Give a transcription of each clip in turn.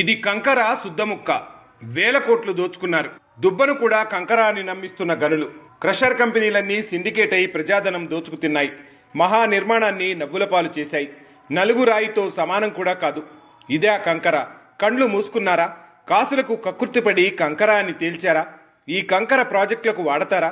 ఇది కంకర శుద్ధముక్క. వేల కోట్లు దోచుకున్నారు. దుబ్బను కూడా కంకర అని నమ్మిస్తున్న గనులు. క్రషర్ కంపెనీలన్నీ సిండికేట్ అయి ప్రజాధనం దోచుకుతిన్నాయి. మహా నిర్మాణాన్ని నవ్వులపాలు చేశాయి. నలుగు రాయితో సమానం కూడా కాదు. ఇదే ఆ కంకర. కండ్లు మూసుకున్నారా? కాసులకు కక్కుర్తిపడి కంకర అని తేల్చారా? ఈ కంకర ప్రాజెక్టులకు వాడతారా?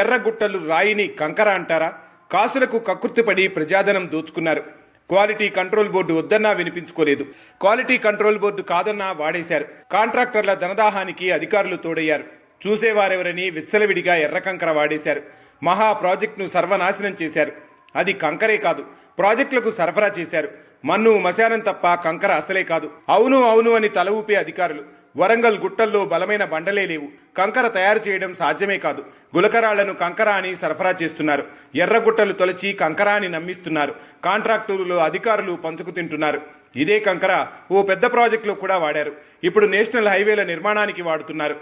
ఎర్రగుట్టలు రాయిని కంకర అంటారా? కాసులకు కక్కుర్తిపడి ప్రజాధనం దోచుకున్నారు. క్వాలిటీ కంట్రోల్ బోర్డు వద్దన్నా వినిపించుకోలేదు. క్వాలిటీ కంట్రోల్ బోర్డు కాదన్నా వాడేశారు. కాంట్రాక్టర్ల ధనదాహానికి అధికారులు తోడయ్యారు. చూసేవారెవరని విచ్చలవిడిగా ఎర్ర కంకర వాడేశారు. మహా ప్రాజెక్టును సర్వనాశనం చేశారు. అది కంకరే కాదు, ప్రాజెక్టులకు సరఫరా చేశారు. మన్ను మశానం తప్ప కంకర అసలే కాదు. అవును అవును అని తల ఊపే అధికారులు. వరంగల్ గుట్టల్లో బలమైన బండలే లేవు. కంకర తయారు చేయడం సాధ్యమే కాదు. గులకరాళ్లను కంకర అని సరఫరా చేస్తున్నారు. ఎర్రగుట్టలు తొలచి కంకర అని నమ్మిస్తున్నారు. కాంట్రాక్టర్లు అధికారులు పంచుకు తింటున్నారు. ఇదే కంకర ఓ పెద్ద ప్రాజెక్టులో కూడా వాడారు. ఇప్పుడు నేషనల్ హైవేల నిర్మాణానికి వాడుతున్నారు.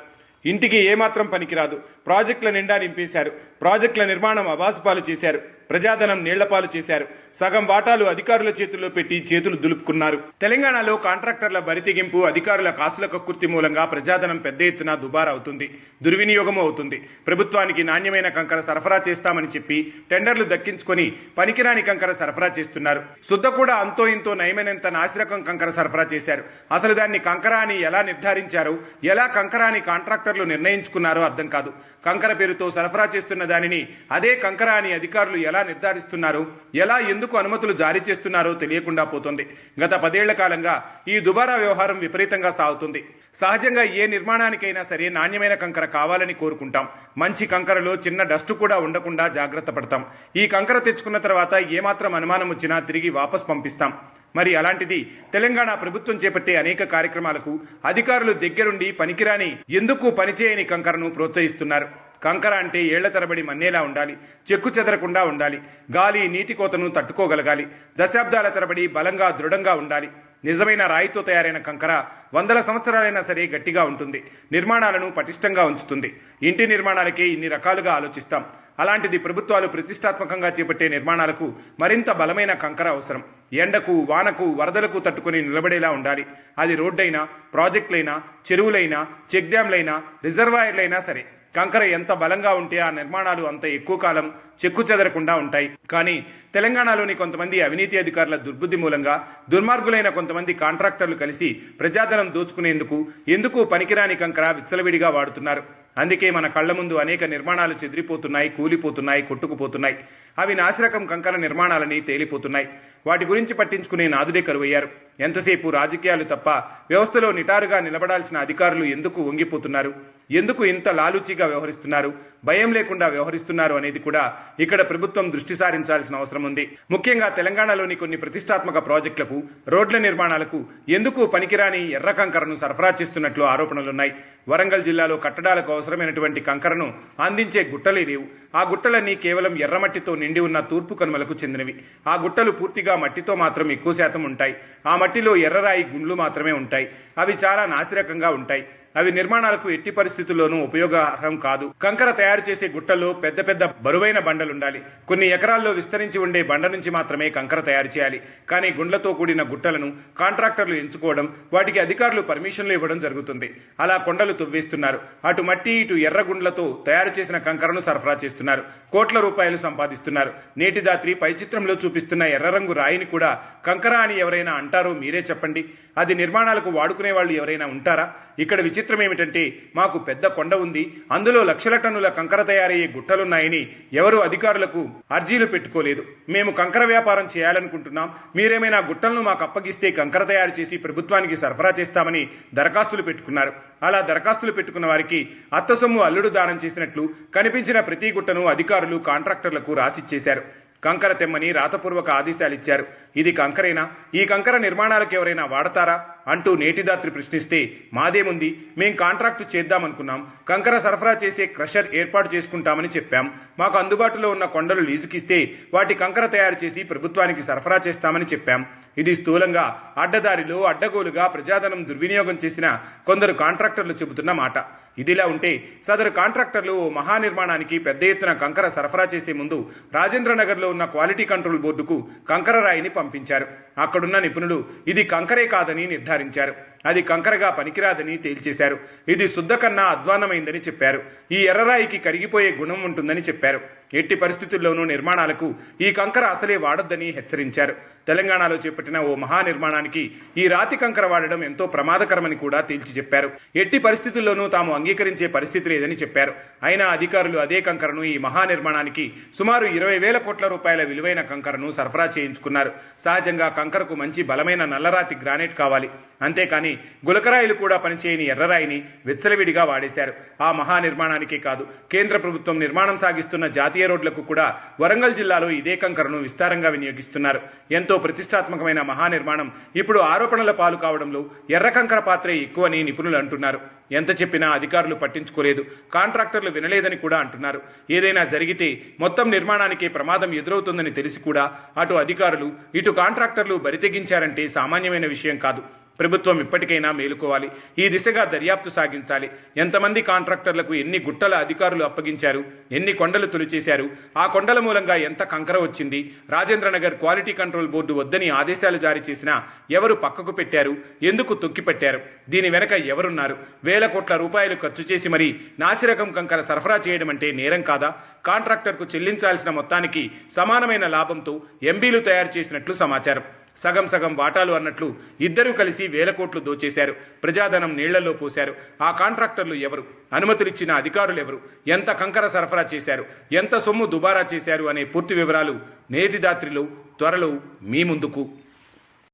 ఇంటికి ఏమాత్రం పనికిరాదు. ప్రాజెక్టుల నిండా నింపేశారు. ప్రాజెక్టుల నిర్మాణం అబాసుపాలు చేశారు. ప్రజాధనం నీళ్లపాలు చేశారు. సగం వాటాలు అధికారుల చేతుల్లో పెట్టి చేతులు దులుపుకున్నారు. తెలంగాణలో కాంట్రాక్టర్ల బరితెగింపు, అధికారుల కాసుల కక్కుర్తి మూలంగా ప్రజాధనం పెద్ద ఎత్తున దుబారా అవుతుంది, దుర్వినియోగం అవుతుంది. ప్రభుత్వానికి నాణ్యమైన కంకర సరఫరా చేస్తామని చెప్పి టెండర్లు దక్కించుకొని పనికిరాని కంకర సరఫరా చేస్తున్నారు. శుద్ధ కూడా అంతో ఇంతో నయమైనంత నాసిరకం కంకర సరఫరా చేశారు. అసలు దాన్ని కంకర అని ఎలా నిర్ధారించారో, ఎలా కంకర అని కాంట్రాక్టర్లు నిర్ణయించుకున్నారో అర్థం కాదు. కంకర పేరుతో సరఫరా చేస్తున్న దానిని అదే కంకర అని అధికారులు ఎలా నిర్ధారిస్తున్నారు, ఎలా ఎందుకు అనుమతులు జారీ చేస్తున్నారో తెలియకుండా పోతుంది. గత 10 ఏళ్ల కాలంగా ఈ దుబారా వ్యవహారం విపరీతంగా సాగుతుంది. సహజంగా ఏ నిర్మాణానికైనా సరే నాణ్యమైన కంకర కావాలని కోరుకుంటాం. మంచి కంకరలో చిన్న డస్టు కూడా ఉండకుండా జాగ్రత్త పడతాం. ఈ కంకర తెచ్చుకున్న తర్వాత ఏమాత్రం అనుమానం వచ్చినా తిరిగి వాపస్ పంపిస్తాం. మరి అలాంటిది తెలంగాణ ప్రభుత్వం చేపట్టే అనేక కార్యక్రమాలకు అధికారులు దగ్గరుండి పనికిరాని, ఎందుకు పనిచేయని కంకరను ప్రోత్సహిస్తున్నారు. కంకర అంటే ఏళ్ల తరబడి మన్నేలా ఉండాలి, చెక్కు చెదరకుండా ఉండాలి, గాలి నీటి కోతను తట్టుకోగలగాలి, దశాబ్దాల తరబడి బలంగా దృఢంగా ఉండాలి. నిజమైన రాయితో తయారైన కంకర 100 సంవత్సరాలైనా సరే గట్టిగా ఉంటుంది. నిర్మాణాలను పటిష్టంగా ఉంచుతుంది. ఇంటి నిర్మాణాలకే ఇన్ని రకాలుగా ఆలోచిస్తాం. అలాంటిది ప్రభుత్వాలు ప్రతిష్టాత్మకంగా చేపట్టే నిర్మాణాలకు మరింత బలమైన కంకర అవసరం. ఎండకు, వానకు, వరదలకు తట్టుకుని నిలబడేలా ఉండాలి. అది రోడ్డైనా, ప్రాజెక్టులైనా, చెరువులైనా, చెక్ డ్యాంలైనా, రిజర్వాయర్లైనా సరే. కంకర ఎంత బలంగా ఉంటే ఆ నిర్మాణాలు అంత ఎక్కువ కాలం చెక్కు చెదరకుండా ఉంటాయి. కానీ తెలంగాణలోని కొంతమంది అవినీతి అధికారుల దుర్బుద్ధి మూలంగా దుర్మార్గులైన కొంతమంది కాంట్రాక్టర్లు కలిసి ప్రజాధనం దోచుకునేందుకు ఎందుకు పనికిరాని కంకర విచ్చలవిడిగా వాడుతున్నారు. అందుకే మన కళ్ల ముందు అనేక నిర్మాణాలు చెదిరిపోతున్నాయి, కూలిపోతున్నాయి, కొట్టుకుపోతున్నాయి. అవి నాసిరకం కంకర నిర్మాణాలని తేలిపోతున్నాయి. వాటి గురించి పట్టించుకునే నాదుడే కరువయ్యారు. ఎంతసేపు రాజకీయాలు తప్ప వ్యవస్థలో నిటారుగా నిలబడాల్సిన అధికారులు ఎందుకు వంగిపోతున్నారు, ఎందుకు ఇంత లాలూచీగా వ్యవహరిస్తున్నారు, భయం లేకుండా వ్యవహరిస్తున్నారు అనేది కూడా ఇక్కడ ప్రభుత్వం దృష్టి సారించాల్సిన అవసరం ఉంది. ముఖ్యంగా తెలంగాణలోని కొన్ని ప్రతిష్టాత్మక ప్రాజెక్టులకు, రోడ్ల నిర్మాణాలకు ఎందుకు పనికిరాని ఎర్ర కంకరను సరఫరా చేస్తున్నట్లు ఆరోపణలున్నాయి. వరంగల్ జిల్లాలో కట్టడాలకు అవసరమైనటువంటి కంకరను అందించే గుట్టలే లేవు. ఆ గుట్టలన్నీ కేవలం ఎర్రమట్టితో నిండి ఉన్న తూర్పు కనుమలకు చెందినవి. ఆ గుట్టలు పూర్తిగా మట్టితో మాత్రం ఎక్కువ శాతం ఉంటాయి. ఆ మట్టిలో ఎర్రరాయి గుండ్లు మాత్రమే ఉంటాయి. అవి చాలా నాసిరకంగా ఉంటాయి. అవి నిర్మాణాలకు ఎట్టి పరిస్థితుల్లోనూ ఉపయోగార్హం కాదు. కంకర తయారు చేసే గుట్టల్లో పెద్ద పెద్ద బరువైన బండలుండాలి. కొన్ని ఎకరాల్లో విస్తరించి ఉండే బండ నుంచి మాత్రమే కంకర తయారు చేయాలి. కానీ గుండ్లతో కూడిన గుట్టలను కాంట్రాక్టర్లు ఎంచుకోవడం, వాటికి అధికారులు పర్మిషన్లు ఇవ్వడం జరుగుతుంది. అలా కొండలు తవ్వేస్తున్నారు. అటు మట్టి, ఇటు ఎర్ర గుండ్లతో తయారు చేసిన కంకరను సరఫరా చేస్తున్నారు. కోట్ల రూపాయలు సంపాదిస్తున్నారు. నేటి దాత్రి పై చిత్రంలో చూపిస్తున్న ఎర్ర రంగు రాయిని కూడా కంకర అని ఎవరైనా అంటారో మీరే చెప్పండి. అది నిర్మాణాలకు వాడుకునే వాళ్ళు ఎవరైనా ఉంటారా? ఇక్కడ విచిత్రం ఏమిటంటే, మాకు పెద్ద కొండ ఉంది, అందులో లక్షల టన్నుల కంకర తయారయ్యే గుట్టలున్నాయని ఎవరు అధికారులకు అర్జీలు పెట్టుకోలేదు. మేము కంకర వ్యాపారం చేయాలనుకుంటున్నాం, మీరేమైనా గుట్టలను మాకు అప్పగిస్తే కంకర తయారు చేసి ప్రభుత్వానికి సరఫరా చేస్తామని దరఖాస్తులు పెట్టుకున్నారు. అలా దరఖాస్తులు పెట్టుకున్న వారికి అత్తసొమ్ము అల్లుడు దానం చేసినట్లు కనిపించిన ప్రతి గుట్టను అధికారులు కాంట్రాక్టర్లకు రాసిచ్చేశారు. కంకర తెమ్మని రాతపూర్వక ఆదేశాలిచ్చారు. ఇది కంకరేనా? ఈ కంకర నిర్మాణాలకు ఎవరైనా వాడతారా అంటూ నేటిదాత్రి ప్రశ్నిస్తే, మాదేముంది, మేం కాంట్రాక్టు చేద్దామనుకున్నాం, కంకర సరఫరా చేసే క్రషర్ ఏర్పాటు చేసుకుంటామని చెప్పాం. మాకు అందుబాటులో ఉన్న కొండలు లీజుకిస్తే వాటి కంకర తయారు చేసి ప్రభుత్వానికి సరఫరా చేస్తామని చెప్పాం. ఇది స్థూలంగా అడ్డదారిలో అడ్డగోలుగా ప్రజాధనం దుర్వినియోగం చేసిన కొందరు కాంట్రాక్టర్లు చెబుతున్న మాట. ఇదిలా ఉంటే సదరు కాంట్రాక్టర్లు ఓ మహానిర్మాణానికి పెద్ద ఎత్తున కంకర సరఫరా చేసే ముందు రాజేంద్రనగర్లో ఉన్న క్వాలిటీ కంట్రోల్ బోర్డుకు కంకర రాయిని పంపించారు. అక్కడున్న నిపుణులు ఇది కంకరే కాదని నిర్ధారించారు. నిర్ధారించారు. అది కంకరగా పనికిరాదని తేల్చేశారు. ఇది శుద్ధ కన్నా అధ్వాన్నమైందని చెప్పారు. ఈ ఎర్రరాయికి కరిగిపోయే గుణం ఉంటుందని చెప్పారు. ఎట్టి పరిస్థితుల్లోనూ నిర్మాణాలకు ఈ కంకర అసలే వాడొద్దని హెచ్చరించారు. తెలంగాణలో చేపట్టిన ఓ మహా నిర్మాణానికి ఈ రాతి కంకర వాడడం ఎంతో ప్రమాదకరమని కూడా తేల్చి చెప్పారు. ఎట్టి పరిస్థితుల్లోనూ తాము అంగీకరించే పరిస్థితి లేదని చెప్పారు. అయినా అధికారులు అదే కంకరను ఈ మహా నిర్మాణానికి సుమారు 20,000 కోట్ల రూపాయల విలువైన కంకరను సరఫరా చేయించుకున్నారు. సహజంగా కంకరకు మంచి బలమైన నల్లరాతి గ్రానైట్ కావాలి. అంతేకాని గులకరాయిలు కూడా పనిచేయని ఎర్రరాయిని విచ్చలవిడిగా వాడేశారు. ఆ మహా నిర్మాణానికే కాదు, కేంద్ర ప్రభుత్వం నిర్మాణం సాగిస్తున్న జాతీయ రోడ్లకు కూడా వరంగల్ జిల్లాలో ఇదే కంకరను విస్తారంగా వినియోగిస్తున్నారు. ఎంతో ప్రతిష్టాత్మకమైన మహా నిర్మాణం ఇప్పుడు ఆరోపణల పాలు కావడంలో ఎర్ర కంకర పాత్రే ఎక్కువని నిపుణులు అంటున్నారు. ఎంత చెప్పినా అధికారులు పట్టించుకోలేదు, కాంట్రాక్టర్లు వినలేదని కూడా అంటున్నారు. ఏదైనా జరిగితే మొత్తం నిర్మాణానికే ప్రమాదం ఎదురవుతుందని తెలిసి కూడా అటు అధికారులు ఇటు కాంట్రాక్టర్లు బరితెగించారంటే సామాన్యమైన విషయం కాదు. ప్రభుత్వం ఇప్పటికైనా మేలుకోవాలి. ఈ దిశగా దర్యాప్తు సాగించాలి. ఎంతమంది కాంట్రాక్టర్లకు ఎన్ని గుట్టల అధికారులు అప్పగించారు, ఎన్ని కొండలు తొలిచేశారు, ఆ కొండల మూలంగా ఎంత కంకర వచ్చింది, రాజేంద్రనగర్ క్వాలిటీ కంట్రోల్ బోర్డు వద్దని ఆదేశాలు జారీ చేసినా ఎవరు పక్కకు పెట్టారు, ఎందుకు తొక్కిపెట్టారు, దీని వెనక ఎవరున్నారు? 1,000 కోట్ల రూపాయలు ఖర్చు చేసి మరీ నాసిరకం కంకర సరఫరా చేయడం అంటే నేరం కాదా? కాంట్రాక్టర్కు చెల్లించాల్సిన మొత్తానికి సమానమైన లాభంతో ఎంబీలు తయారు చేసినట్లు సమాచారం. సగం సగం వాటాలు అన్నట్లు ఇద్దరూ కలిసి 1,000 కోట్లు దోచేశారు. ప్రజాధనం నీళ్లలో పోశారు. ఆ కాంట్రాక్టర్లు ఎవరు? అనుమతులిచ్చిన అధికారులు ఎవరు? ఎంత కంకర సరఫరా చేశారు? ఎంత సొమ్ము దుబారా చేశారు అనే పూర్తి వివరాలు నేటి రాత్రిలో త్వరలో మీ ముందుకు.